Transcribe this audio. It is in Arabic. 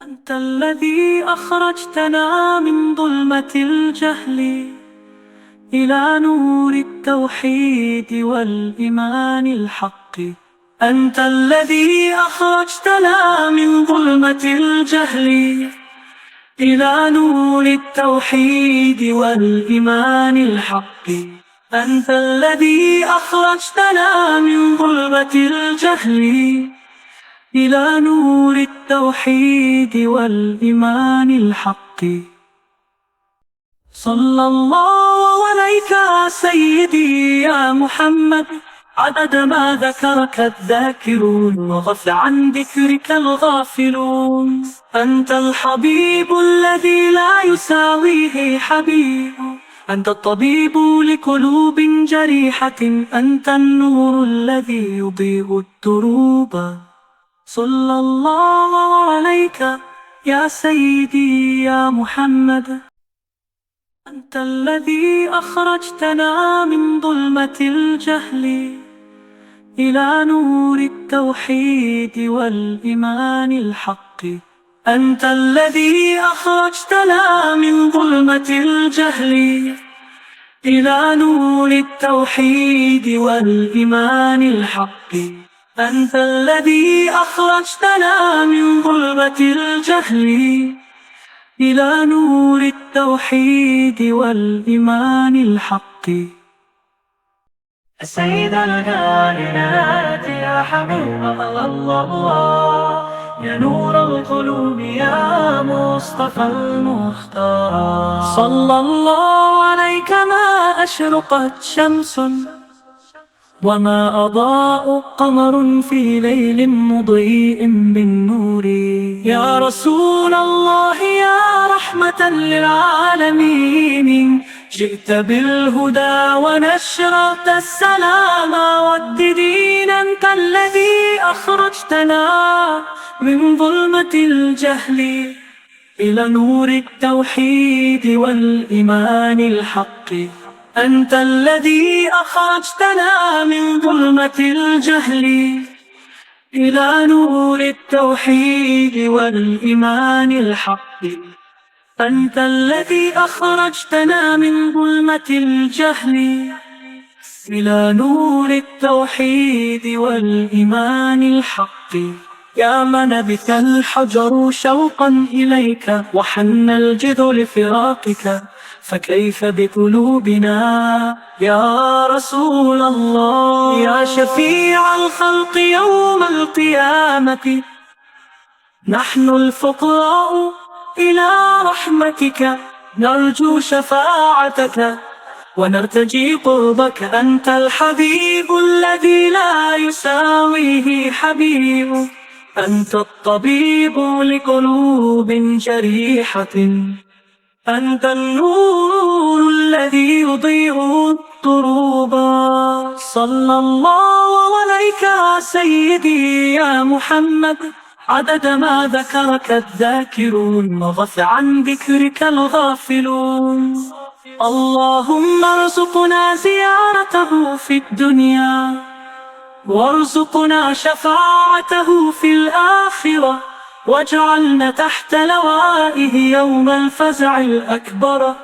أنت الذي أخرجتنا من ظلمة الجهل إلى نور التوحيد والإيمان الحق. أنت الذي أخرجتنا من ظلمة الجهل إلى نور التوحيد والإيمان الحق. أنت الذي أخرجتنا من ظلمة الجهل إلى نور التوحيد والإيمان الحق. صلى الله عليك يا سيدي يا محمد، عدد ما ذكرك الذاكرون وغفل عن ذكرك الغافلون. أنت الحبيب الذي لا يساويه حبيب، أنت الطبيب لقلوب جريحة، أنت النور الذي يضيء الدروب. صلى الله عليك يا سيدي يا محمد. أنت الذي أخرجتنا من ظلمة الجهل إلى نور التوحيد والإيمان الحق. أنت الذي أخرجتنا من ظلمة الجهل إلى نور التوحيد والإيمان الحق. أنت الذي أخرجتنا من ظلمة الجهل إلى نور التوحيد والإيمان الحق. سيد الكائنات يا حبيب الله، يا نور القلوب يا مصطفى المختار. صلى الله عليك ما أشرقت شمس وما أضاء قمر في ليل مضيء بالنور. يا رسول الله يا رحمة للعالمين، جئت بالهدى ونشرت السلام والدين. أنت الذي أخرجتنا من ظلمة الجهل إلى نور التوحيد والإيمان الحق. أنت الذي أخرجتنا من ظلمة الجهل إلى نور التوحيد والإيمان الحق. أنت الذي أخرجتنا من ظلمة الجهل إلى نور التوحيد والإيمان الحق. يا من بك الحجر شوقا إليك وحن الجذ لفراقك، فكيف بقلوبنا يا رسول الله. يا شفيع الخلق يوم القيامة، نحن الفقراء إلى رحمتك نرجو شفاعتك ونرتجي قربك. أنت الحبيب الذي لا يساويه حبيب، أنت الطبيب لقلوب جريحة، أنت النور الذي يضيء الدروب. صلى الله عليك يا سيدي يا محمد، عدد ما ذكرك الذاكرون وغفل عن ذكرك الغافلون. اللهم ارزقنا زيارته في الدنيا، وارزقنا شفاعته في الآخرة، واجعلنا تحت لوائه يوم الفزع الأكبر.